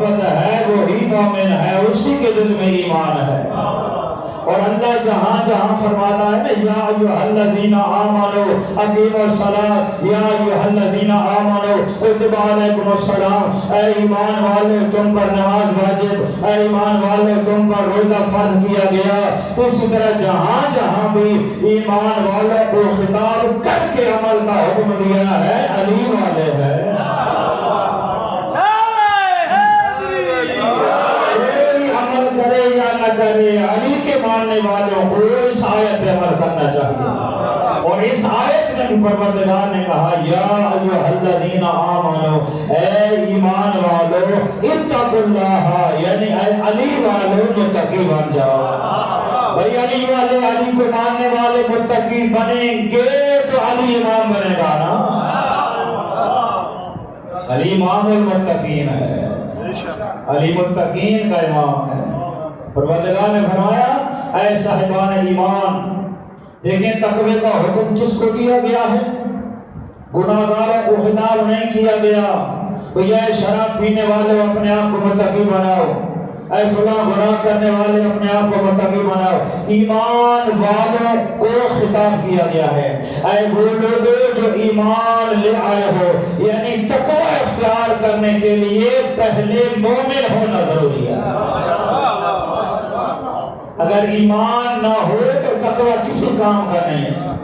ہے وہی مومن ہے، اسی کے دل میں ایمان ہے۔ اور اللہ جہاں جہاں فرماتا ہے نا یا ایھا الذین آمنوا اقیموا الصلاۃ، یا ایھا الذین آمنوا کتب علیکم الصیام، اے ایمان والو تم پر نماز واجب، اے ایمان والو تم پر روزہ فرض کیا گیا۔ اسی طرح جہاں جہاں بھی ایمان والوں کو خطاب کر کے عمل کا حکم دیا ہے، علی والے ہے۔ کرے یا نہ کرے، علی کے ماننے والوں کو اس آیت پہ عمل کرنا چاہیے۔ اور اس آیت میں پروردگار نے کہا یا ایھا الذین آمنوا، اے ایمان والو اتقوا اللہ، یعنی اے علی والو متقی بن جاؤ۔ بھئی علی والے، علی کو ماننے والے متقی بنیں گے تو علی امام بنے گا نا۔ علی امام المتقین ہے، علی متقین کا امام ہے۔ پروردگار نے فرمایا اے صاحبان ایمان، دیکھیں تقوی کا حکم کس کو دیا گیا ہے؟ گناہگاروں کو خطاب نہیں کیا گیا تو اے شراب پینے والے اپنے آپ کو متقی بناؤ، اے فلاں گناہ کرنے والے اپنے آپ کو متقی بناؤ۔ ایمان والوں کو خطاب کیا گیا ہے، اے وہ لوگ جو ایمان لے آئے ہو، یعنی تقوی اختیار کرنے کے لیے پہلے مومن ہونا ضروری ہے۔ اگر ایمان نہ ہو تو تقوی کسی کام کا نہیں ہے۔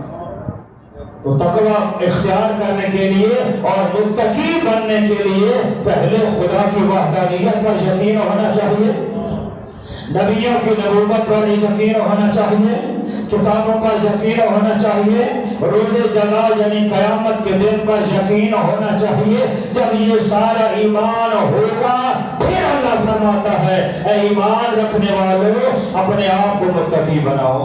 تو تقوی اختیار کرنے کے لیے اور متقی بننے کے لیے پہلے خدا کی وحدانیت پر یقین ہونا چاہیے، نبیوں کی نبوت پر یقین ہونا چاہیے، کتابوں پر یقین ہونا چاہیے، روز جزا یعنی قیامت کے دن پر یقین ہونا چاہیے۔ جب یہ سارا ایمان ہوگا پھر اللہ فرماتا ہے اے ایمان رکھنے والوں اپنے آپ کو متقی بناؤ۔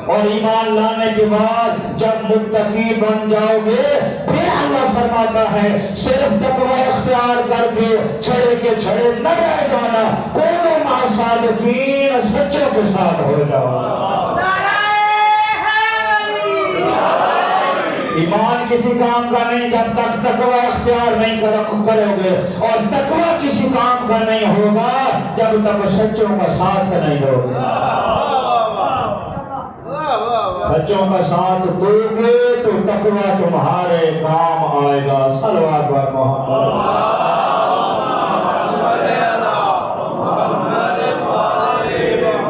اور ایمان لانے کے بعد جب متقی بن جاؤ گے پھر اللہ فرماتا ہے صرف تقوی اختیار کر کے چھڑے کے چھڑے نہ رہ جانا، کونوا مع الصادقین، سچوں کے ساتھ ہو جاؤ۔ ایمان کسی کام کا نہیں جب تک تقوی اختیار نہیں کرو گے، اور تقوی کسی کام کا نہیں ہوگا جب تک سچوں کا ساتھ نہیں دو گے۔ سچوں کا ساتھ دو گے تو تقوی تمہارے کام آئے گا۔ صلوات بر محمد۔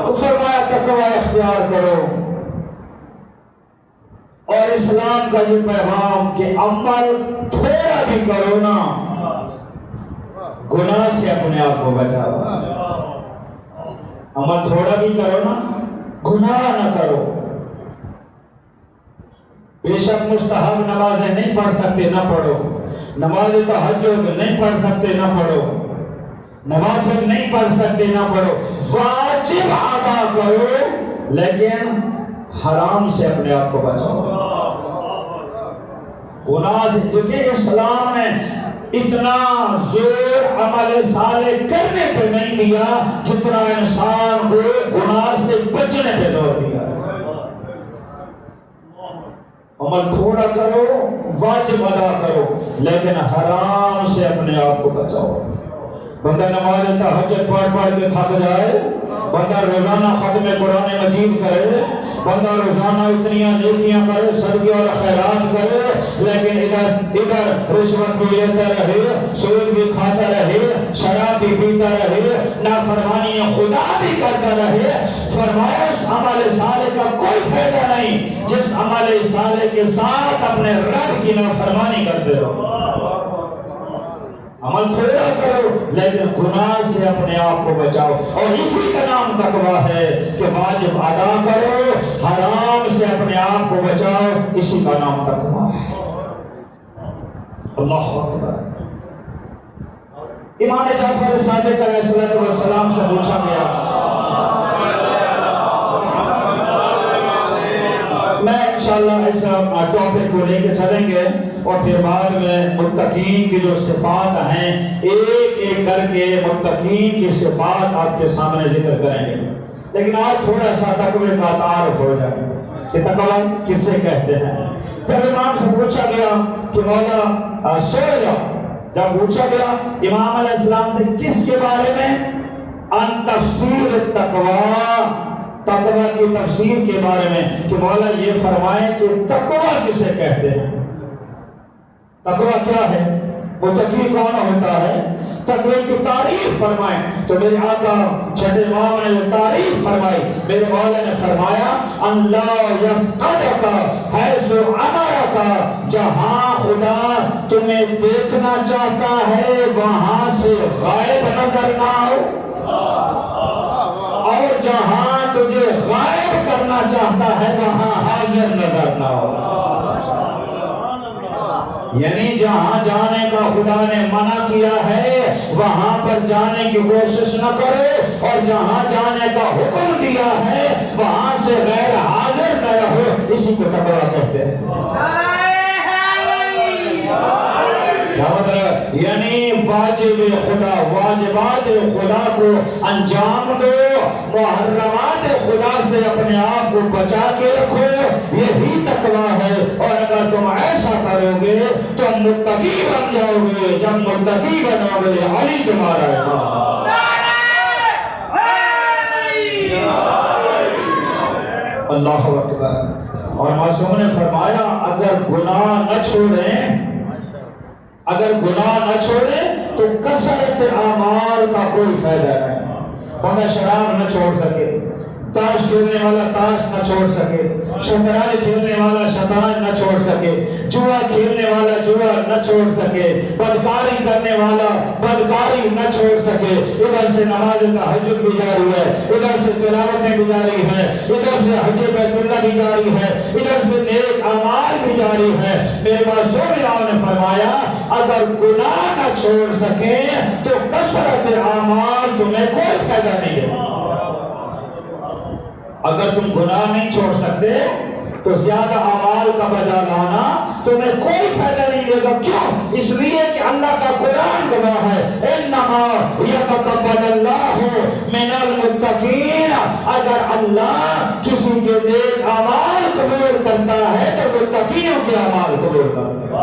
تو فرمایا تقوی اختیار کرو۔ اور اسلام کا یہ پیغام کہ عمل تھوڑا بھی کرو نا، گناہ سے اپنے آپ کو بچاؤ۔ عمل تھوڑا بھی کرو نا، گناہ نہ کرو۔ بے شک مستحب نمازیں نہیں پڑھ سکتے نہ پڑھو، نماز تہجد نہیں پڑھ سکتے نہ پڑھو، نوافل نہیں پڑھ سکتے نہ پڑھو، واجب ادا کرو لیکن حرام سے اپنے آپ کو بچاؤ۔ گناہ سے، کیونکہ اسلام نے اتنا زور عمل صالح کرنے پہ نہیں دیا جتنا انسان کو گناہ سے بچنے پہ زور دیا۔ عمل تھوڑا کرو، واجب ادا کرو لیکن حرام سے اپنے آپ کو بچاؤ۔ بندہ نماز تہجد پڑھ پڑھ کے تھک جائے، بندہ روزانہ ختم قرآن مجید کرے، بندہ روزانہ اتنی نیکیاں کرے، صدقے اور خیرات کرے، لیکن ادھر رشوت بھی لیتا رہے، سود بھی کھاتا رہے، شراب بھی پیتا رہے، نافرمانی خدا بھی کرتا رہے، فرمایا اس عمل صالح کا کوئی فائدہ نہیں جس عمل صالح کے ساتھ اپنے رب کی نافرمانی کرتے ہو۔ عمل تھوڑا کرو لیکن گناہ سے اپنے آپ کو بچاؤ، اور اسی کا نام تقوی ہے کہ واجب ادا کرو، حرام سے اپنے آپ کو بچاؤ، اسی کا نام تقوی ہے۔ اللہ اکبر۔ امام جعفر صادق علیہ السلام سے پوچھا گیا، میں انشاءاللہ اس ٹاپک کو لے کے چلیں گے اور پھر بعد میں متقین کی جو صفات ہیں ایک ایک کر کے متقین کی صفات آپ کے سامنے ذکر کریں گے، لیکن آج تھوڑا سا تقوی کا تعارف ہو جائے کہ تقوی کسے کہتے ہیں۔ جب امام سے پوچھا گیا کہ مولا سوئلہ، جب پوچھا گیا امام علیہ السلام سے کس کے بارے میں؟ ان تفسیر التقوی، تقوی کی تفسیر کے بارے میں، کہ مولا یہ فرمائیں کہ تقوی کسے کہتے ہیں، تقوی کیا ہے، متقی کون ہوتا ہے، تقوی کی تعریف فرمائیں۔ تو میرے آقا چھٹے امام نے تعریف فرمائی، میرے مولا نے فرمایا اللہ یفقدک حیث امرک، جہاں خدا تمہیں دیکھنا چاہتا ہے وہاں سے غائب نظر نہ ہو، اور جہاں تجھے غائب کرنا چاہتا ہے وہاں حاضر نظر نہ ہو۔ یعنی جہاں جانے کا خدا نے منع کیا ہے وہاں پر جانے کی کوشش نہ کرے، اور جہاں جانے کا حکم دیا ہے وہاں سے غیر حاضر نہ رہو، اسی کو تقویٰ کہتے ہیں۔ کیا مطلب؟ یعنی واجب خدا، واجبات خدا کو انجام دو، محرمات خدا سے اپنے آپ کو بچا کے رکھو، یہی تقویٰ ہے۔ اور اگر تم ایسا کرو گے تو متقی بن جاؤ گے، جب متقی بنو گے علی تمہارا امام۔ اللہ اکبر۔ اور معصوم نے فرمایا اگر گناہ نہ چھوڑیں، اگر گناہ نہ چھوڑیں تو کثرت اعمال کا کوئی فائدہ نہیں۔ بندہ شراب نہ چھوڑ سکے، تاش کھیلنے والا تاش نہ چھوڑ سکے، شطرنج کھیلنے والا شطرنج نہ چھوڑ سکے، جوا کھیلنے والا جوا نہ چھوڑ سکے، بدکاری کرنے والا بدکاری نہ چھوڑ سکے، ادھر سے نماز تہجد بھی جاری ہے، ادھر سے تلاوتیں بھی جاری ہیں، ادھر سے حج بیت اللہ بھی جاری ہے، ادھر سے نیک اعمال بھی جاری ہے۔ میرے معصوم امام نے فرمایا اگر گناہ نہ چھوڑ سکے تو کثرت اعمال تمہیں کوئی فائدہ نہیں ہے۔ اگر تم گناہ نہیں چھوڑ سکتے تو زیادہ اعمال کا بجا لانا تمہیں کوئی فائدہ نہیں دے گا۔ کیوں؟ اس لیے کہ اللہ کا قرآن گواہ ہے انما یتقبل اللہ من المتقین، اگر اللہ کسی کے نیک اعمال قبول کرتا ہے تو متقیوں کے اعمال قبول کرتا ہے،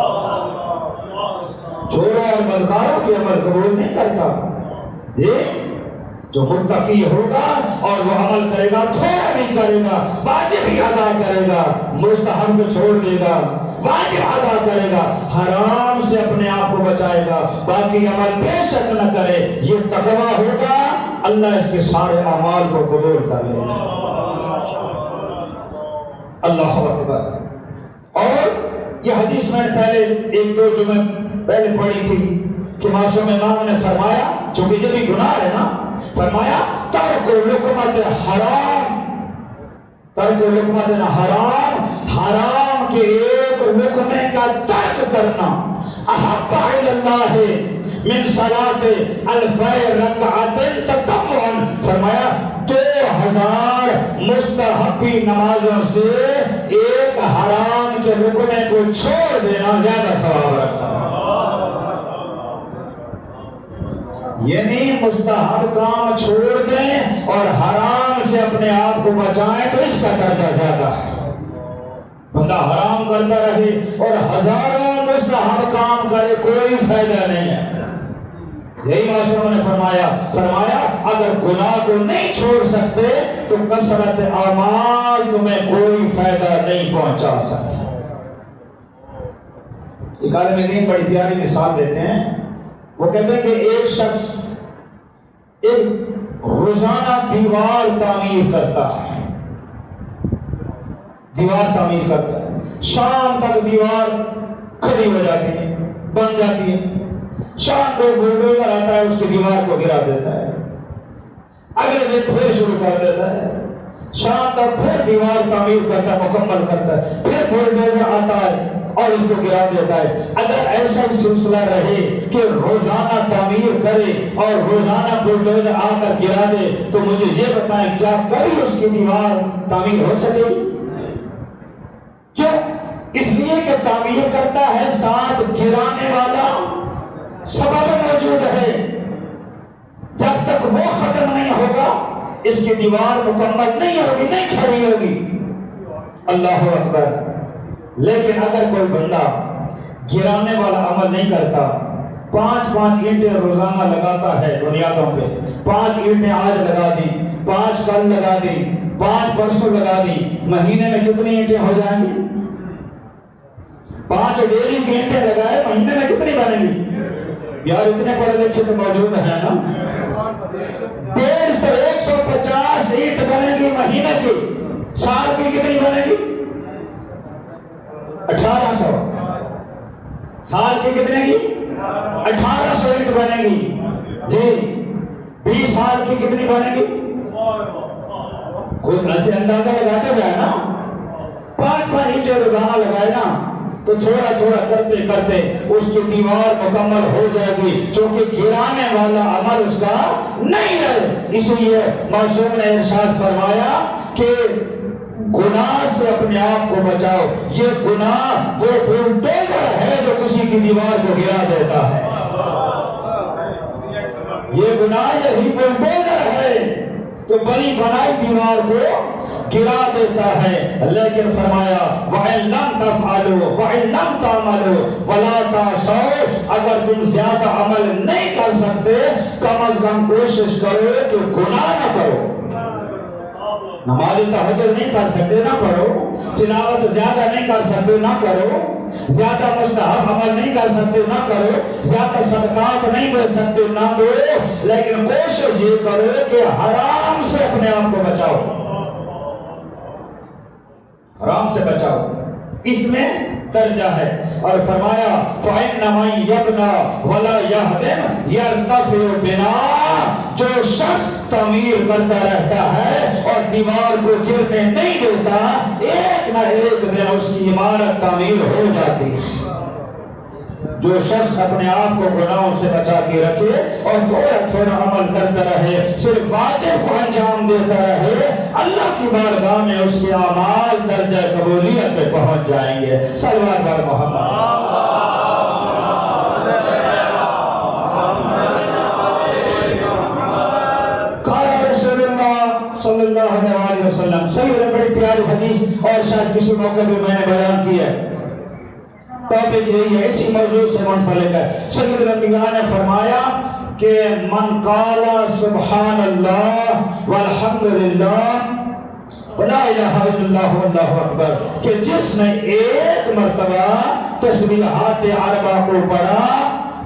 چوروں اور بدکاروں کے عمل قبول نہیں کرتا۔ دیکھ جو متقی ہوگا اور وہ عمل کرے گا، تھوڑا بھی کرے گا، واجب بھی ادا کرے گا، مستحب کو چھوڑ دے گا، واجب ادا کرے گا، حرام سے اپنے آپ کو بچائے گا، باقی عمل بے شک نہ کرے، یہ تقویٰ ہوگا، اللہ اس کے سارے اعمال کو قبول کر لے گا۔ اللہ اکبر۔ اور یہ حدیث میں نے پہلے ایک دو جمعے پہلے پڑھی تھی کہ معصوم امام نے فرمایا، چونکہ یہ بھی گناہ ہے نا، فرمایا ترک لقمت حرام، ترک لقمت حرام، حرام کے ایک لقمے کا ترک کرنا احب الی اللہ من صلاۃ الفی رکعۃ تطوعا، فرمایا 2000 مستحبی نمازوں سے ایک حرام کے لقمے کو چھوڑ دینا زیادہ ثواب رکھتا ہے۔ یعنی مستحب کام چھوڑ دیں اور حرام سے اپنے آپ کو بچائیں تو اس کا درجہ زیادہ ہے۔ بندہ حرام کرتا رہے اور ہزاروں مستحب کام کرے کوئی فائدہ نہیں ہے۔ یہی معصوم نے فرمایا اگر گناہ کو نہیں چھوڑ سکتے تو کثرت اعمال تمہیں کوئی فائدہ نہیں پہنچا سکتے۔ ایک عالم دین بڑی پیاری مثال دیتے ہیں، وہ کہتے ہیں کہ ایک شخص ایک روزانہ دیوار تعمیر کرتا ہے، دیوار تعمیر کرتا ہے، شام تک دیوار کھڑی ہو جاتی ہے، بن جاتی ہے، شام کو بلڈوزر آتا ہے اس کی دیوار کو گرا دیتا ہے، اگلے دن پھر شروع کر دیتا ہے، شام تک پھر دیوار تعمیر کرتا ہے، مکمل کرتا ہے، پھر بلڈوزر آتا ہے اور اس کو گرا دیتا ہے۔ اگر ایسا سلسلہ رہے کہ روزانہ تعمیر کرے اور روزانہ بلڈوزر آ کر گرا دے تو مجھے یہ بتائیں کیا کبھی اس کی دیوار تعمیر ہو سکے گی؟ کیوں؟ اس لیے کہ تعمیر کرتا ہے، ساتھ گرانے والا سبب موجود ہے، جب تک وہ ختم نہیں ہوگا اس کی دیوار مکمل نہیں ہوگی، نہیں کھڑی ہوگی۔ اللہ اکبر۔ لیکن اگر کوئی بندہ گرانے والا عمل نہیں کرتا، 5 اینٹیں روزانہ لگاتا ہے بنیادوں پہ. 5 اینٹیں آج لگا دی, 5 کل لگا دی, 5 پرسوں لگا دی, مہینے میں کتنی اینٹیں ہو جائیں گی؟ 5 ڈیلی کی اینٹیں لگائے, مہینے میں کتنی بنے گی؟ یار اتنے پڑھے لکھے تو موجود ہیں نا. 150 اینٹ بنے گی مہینے کی, سال کی کتنی بنے گی؟ 1800. سال کی کتنے کی؟ 1800 اینٹ بنے گی جی. 20 سال کی کتنی بنے گی؟ خود ایسے اندازہ لگاتے جائے نا. 5 اینٹیں روزانہ لگائے نا تو تھوڑا تھوڑا کرتے کرتے اس کی دیوار مکمل ہو جائے گی, چونکہ گرانے والا عمل اس کا نہیں ہے. اس لیے معصوم نے ارشاد فرمایا کہ گناہ سے اپنے آپ کو بچاؤ. یہ گناہ وہ بلڈوزر ہے جو کسی کی دیوار کو گرا دیتا ہے. یہ گناہ یہی بلڈوزر ہے تو بنی بنائی دیوار کو گرا دیتا ہے. لیکن فرمایا وَإِن لَمْ تَفْعَلُوا وَإِن لَمْ تَعْمَلُوا وَلَا تَعْصَوْا, اگر تم زیادہ عمل نہیں کر سکتے کم از کم کوشش کرو کہ گناہ نہ کرو. نماز تہجد نہیں پڑھ سکتے نہ پڑھو, تلاوت زیادہ نہیں کر سکتے نہ کرو, زیادہ مستحب عمل نہیں کر سکتے نہ کرو, زیادہ صدقات نہیں دے سکتے نہ دو, لیکن کوشش یہ کرو کہ حرام سے اپنے آپ کو بچاؤ, حرام سے بچاؤ. اس میں درجہ ہے. اور فرمایا فَإِنَّ مَن يَبْنَى وَلَا يَهْدِمْ يَرْتَفِعُ بِنَاءً, جو شخص تعمیر کرتا رہتا ہے اور دیوار کو گرنے نہیں دیتا, ایک نہ ایک دن اس کی عمارت تعمیر ہو جاتی ہے. جو شخص اپنے آپ کو گناہوں سے بچا کے رکھے اور تھوڑا تھوڑا عمل کرتا رہے, صرف واجب کو انجام دیتا رہے, اللہ کی بارگاہ میں اس کے اعمال درجہ قبولیت پہ پہنچ جائیں گے. صلوات بر محمد. صلی اللہ علیہ وسلم. صحیح بڑی پیاری حدیث اور شاید کسی موقع پہ میں نے بیان کی ہے. ٹاپک یہی ہے, اسی موضوع سے منسلک ہے. سید الانبیاء نے فرمایا کہ من قال سبحان اللہ والحمدللہ ولا الہ الا اللہ واللہ اکبر, کہ جس نے ایک مرتبہ تسبیحات اربع کو پڑھا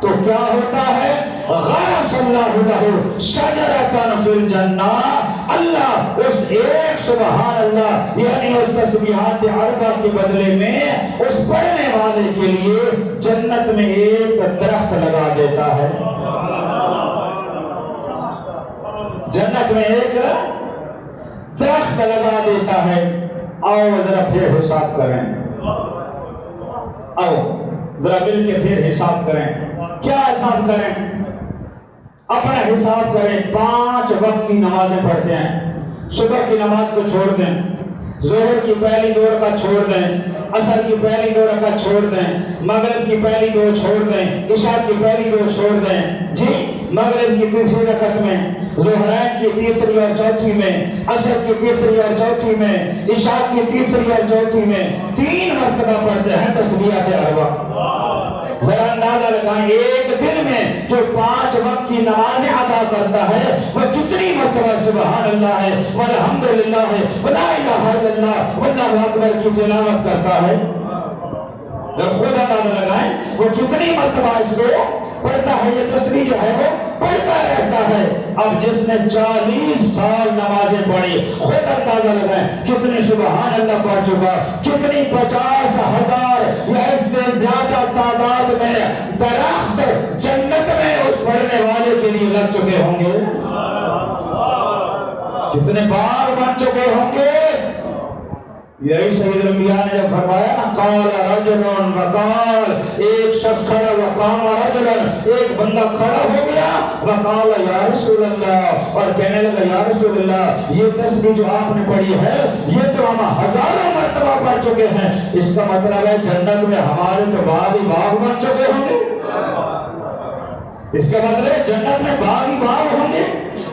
تو کیا ہوتا ہے؟ غرس اللہ لہ شجرۃ فی الجنہ, اللہ اس ایک سبحان اللہ یعنی اس تسبیحات اربع کے بدلے میں اس پڑھنے والے کے لیے جنت میں ایک درخت لگا دیتا ہے. جنت میں ایک درخت لگا دیتا ہے. آؤ ذرا پھر حساب کریں, آؤ ذرا مل کے پھر حساب کریں. کیا حساب کریں؟ اپنا حساب کریں. 5 وقت کی نمازیں پڑھتے ہیں, صبح کی نماز کو چھوڑ دیں, ظہر کی پہلی 2 رکعت چھوڑ دیں, عصر کی پہلی 2 رکعت چھوڑ دیں, مغرب کی پہلی 2 چھوڑ دیں, عشاء کی پہلی 2 چھوڑ دیں جی. مغرب کی تیسری رکعت میں, ظہرین کی تیسری اور چوتھی میں, عصر کی تیسری اور چوتھی میں, عشاء کی تیسری اور چوتھی میں 3 مرتبہ پڑھتے ہیں تسبیحات اربع. ذرا اندازہ لگائیں ایک دن میں جو 5 وقت کی نمازیں ادا کرتا ہے وہ کتنی مرتبہ سبحان اللہ ہے والحمدللہ ہے ولا الہ الا اللہ واللہ اکبر کی تلاوت کرتا ہے. خود اندازہ لگائیں وہ کتنی مرتبہ اس کو پڑھتا ہے. یہ تسبیح جو ہے وہ پڑھتا رہتا ہے. اب جس نے 40 سال نمازیں پڑھی, خود اندازہ لگائیں کتنی سبحان اللہ پڑھ چکا, کتنی 50,000 یا اس سے زیادہ تعداد میں درخت جنت میں اس پڑھنے والے کے لیے لگ چکے ہوں گے. کتنے باغ بن چکے ہوں گے. یہی سید الانبیاء نے جب فرمایا نا قال رجل وقال, ایک شخص کھڑا, وقام رجل, ایک بندہ کھڑا ہو گیا, وقال یا رسول اللہ, اور کہنے لگا یا رسول اللہ یہ تسبیح جو آپ نے پڑھی ہے یہ تو ہم ہزاروں مرتبہ پڑھ چکے ہیں, اس کا مطلب ہے جنت میں ہمارے تو باغ ہی باغ بن چکے ہوں گے. اس کا مطلب ہے جنت میں باغ ہی باغ ہوں گے,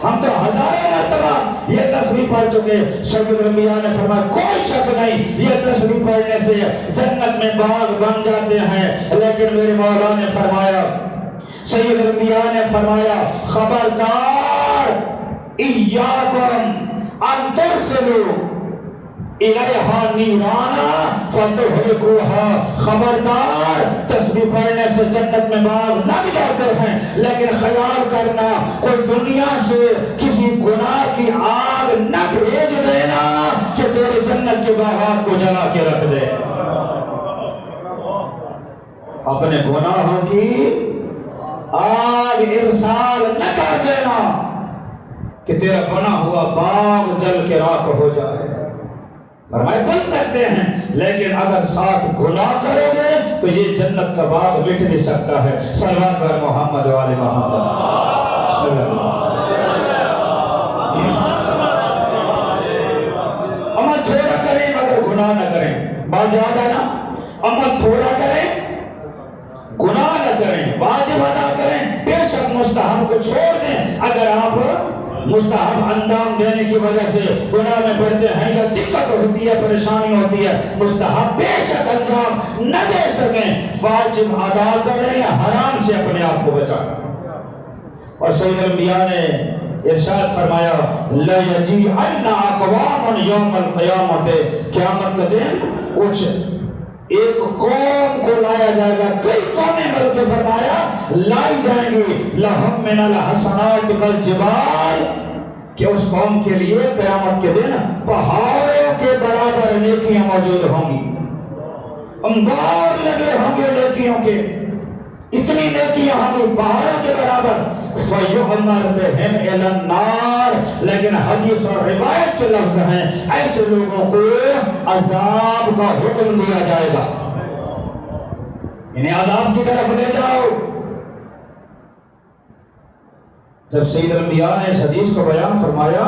ہم تو ہزاروں مرتبہ یہ تسبیح پڑھ چکے. سید الانبیاء نے فرمایا کوئی شک نہیں, یہ تسبیح پڑھنے سے جنت میں باغ بن جاتے ہیں. لیکن میرے مولا نے فرمایا سید الانبیاء نے فرمایا خبردار ایاکم ان ترسلوا الیہا نیرانا فتہلکوہا، خبردار تسبیح پڑھنے سے جنت میں باغ لگ جاتے ہیں، لیکن خیال کرنا کوئی دنیا سے کسی گناہ کی آگ نہ بھیج دینا کہ تیرے جنت کے باغات کو جلا کے رکھ دے۔ اپنے گناہوں کی آگ ارسال نہ کر دینا کہ تیرا بنا ہوا باغ جل کے راکھ ہو جائے۔ فرمائے بن سکتے ہیں، لیکن اگر ساتھ گناہ کرو گے تو یہ جنت کا باغ مٹ نہیں سکتا ہے۔ صلوات پر محمد و آل محمد۔ عمل تھوڑا کریں مگر گناہ نہ کریں، بات یاد ہے نا، عمل تھوڑا کریں گناہ نہ کریں، واجب ادا کریں، بے شک مستحب کو چھوڑ دیں۔ اگر آپ مستحب انجام دینے کی وجہ سے گناہ میں پڑتے ہیں یا دقت ہوتی ہے، پریشانی ہوتی ہے، مستحب بے شک انجام نہ دے سکیں، واجب ادا کریں، حرام سے اپنے آپ کو بچائیں۔ اور سید الانبیاء نے ارشاد فرمایا لَيَجِيءَنَّ أَقْوَامٌ يَوْمَ الْقِيَامَةِ، قیامت کا دن کچھ ایک قوم کو لایا جائے گا، کئی قومیں بلکہ فرمایا لائی جائیں گی، لَهُم مِّنَ الْحَسَنَاتِ كَالْجِبَالِ، کہ اس قوم کے لیے قیامت کے دن پہاڑوں کے برابر نیکیاں موجود ہوں گی، انبار لگے ہوں گے نیکیوں کے، اتنی نیکیاں ہوں گی پہاڑوں کے برابر۔ فَيُؤْمَرْ بِهِمْ إِلَى النَّارِ، لیکن حدیث اور روایت کے لفظ ہیں ایسے لوگوں کو عذاب کا حکم دیا جائے گا، انہیں عذاب کی طرف لے جاؤ۔ جب سید الانبیاء نے اس حدیث کو بیان فرمایا،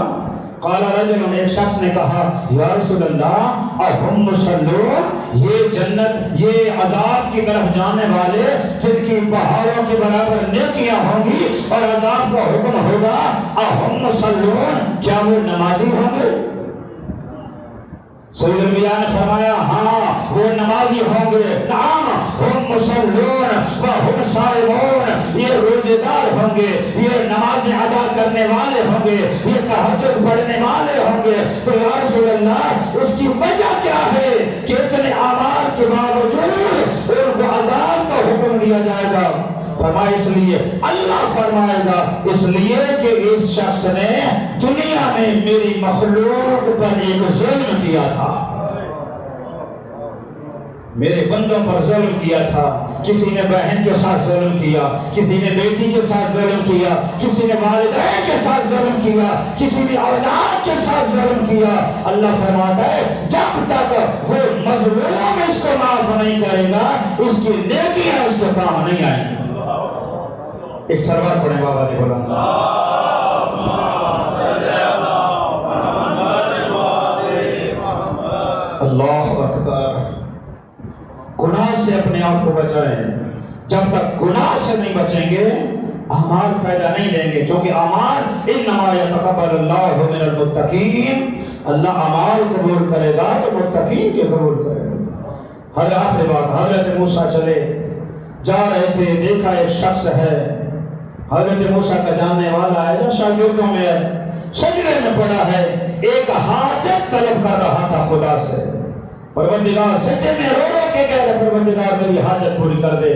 قال رجل، ایک شخص نے کہا یا رسول اللہ اہم مسلون، یہ جنت یہ عذاب کی طرف جانے والے جن کی پہاڑوں کے برابر نیکیاں ہوں گی اور عذاب کا حکم ہوگا، اہم مسلون، کیا وہ نمازی ہوں گے؟ سید الانبیاء نے فرمایا ہاں وہ نمازی ہوں گے، نعم ہم مسلون و ہم صائمون، یہ روزے دار ہوں گے، یہ نمازیں ادا کرنے والے ہوں گے، یہ تہجد پڑھنے والے ہوں گے۔ تو یا رسول اللہ اس کی وجہ کیا ہے کہ اتنے اعمال کے باوجود ان کو عذاب کا حکم دیا جائے گا؟ فرمایا اس لیے، اللہ فرمائے گا اس لیے کہ اس شخص نے دنیا میں میری مخلوق پر ایک ظلم کیا تھا، میرے بندوں پر ظلم کیا تھا، کسی نے بہن کے ساتھ ظلم کیا، کسی نے بیٹی کے ساتھ ظلم کیا، کسی نے والدین کے ساتھ ظلم کیا، کسی نے اولاد کے ساتھ ظلم کیا۔ اللہ فرماتا ہے جب تک وہ مظلوم اس کو معاف نہیں کرے گا اس کی نیکیاں اس کے کام نہیں آئیں گی۔ ایک سروار پڑھیں بابا دی بولا اللہ اکبر۔ گناہ سے اپنے آپ کو بچائیں، جب تک گناہ سے نہیں بچیں گے اعمال فائدہ نہیں دیں گے، کیونکہ اعمال انما یتقبل اللہ من المتقین، اللہ اعمال قبول کرے گا تو متقین کے قبول کرے گا۔ آخری بات، حضرت موسیٰ چلے جا رہے تھے، دیکھا ایک شخص ہے حضرت موسیٰ کا جاننے والا ہے جو شاگردوں میں سجدے میں پڑا ہے، ایک حاجت طلب کر رہا تھا خدا سے، پروردگار سجدے میں رو رو کے کہہ رہے پروردگار میری حاجت پوری کر دے۔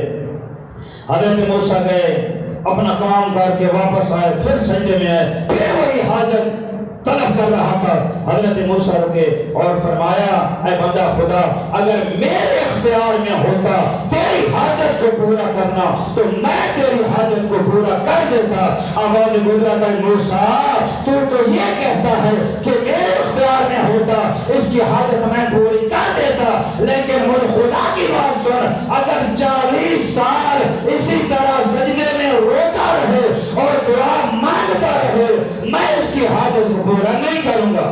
حضرت موسیٰ گئے اپنا کام کر کے واپس آئے، پھر سجدے میں آئے، پھر وہی حاجت طلب کر رہا تھا۔ حضرت موسیٰ رکے اور فرمایا اے بندہ خدا اگر میرے اختیار میں ہوتا تیری حاجت کو پورا کرنا تو میں تیری حاجت کو پورا کر دیتا۔ آواز گزرا تھا موسیٰ تو یہ کہتا ہے کہ میرے اختیار میں ہوتا اس کی حاجت میں پوری کر دیتا، لیکن مجھ خدا کی بات سن، اگر 40 سال اسی طرح سجدے میں روتا رہے اور دعا مانگتا رہے میں اس کی حاجت کو پورا نہیں کروں گا۔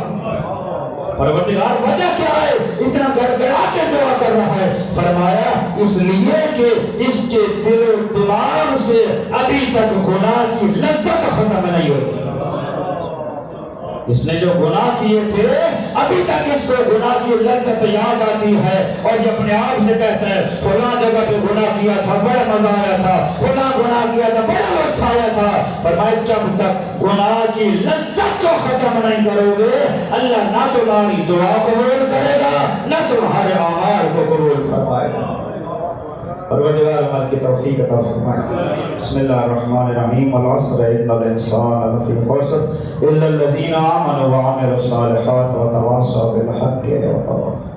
پروردگار وجہ کیا ہے اتنا گڑگڑا کے دعا کر رہا ہے؟ فرمایا اس لیے کہ اس کے دل و دماغ سے ابھی تک گناہ کی لذت ختم نہیں ہوئی، اس نے جو گناہ کیے تھے ابھی تک اس کو گناہ کی لذت یاد آتی ہے اور یہ اپنے آپ سے کہتا ہے فلاں جگہ پہ گناہ کیا تھا بڑا مزہ آیا تھا، فلاں گناہ کیا تھا بڑا لطف آیا تھا۔ فرمایا جب تک گناہ کی لذت کو ختم نہیں کرو گے اللہ نہ تمہاری دعا قبول کرے گا نہ تمہارے اعمال کو قبول فرمائے گا۔ پروردگار عمل کی توفیق عطا فرمائے۔ بسم اللہ الرحمن الرحیم والعصر ان الانسان لفی خسر الا الذین آمنوا وعملوا الصالحات وتواصوا بالحق وتواصوا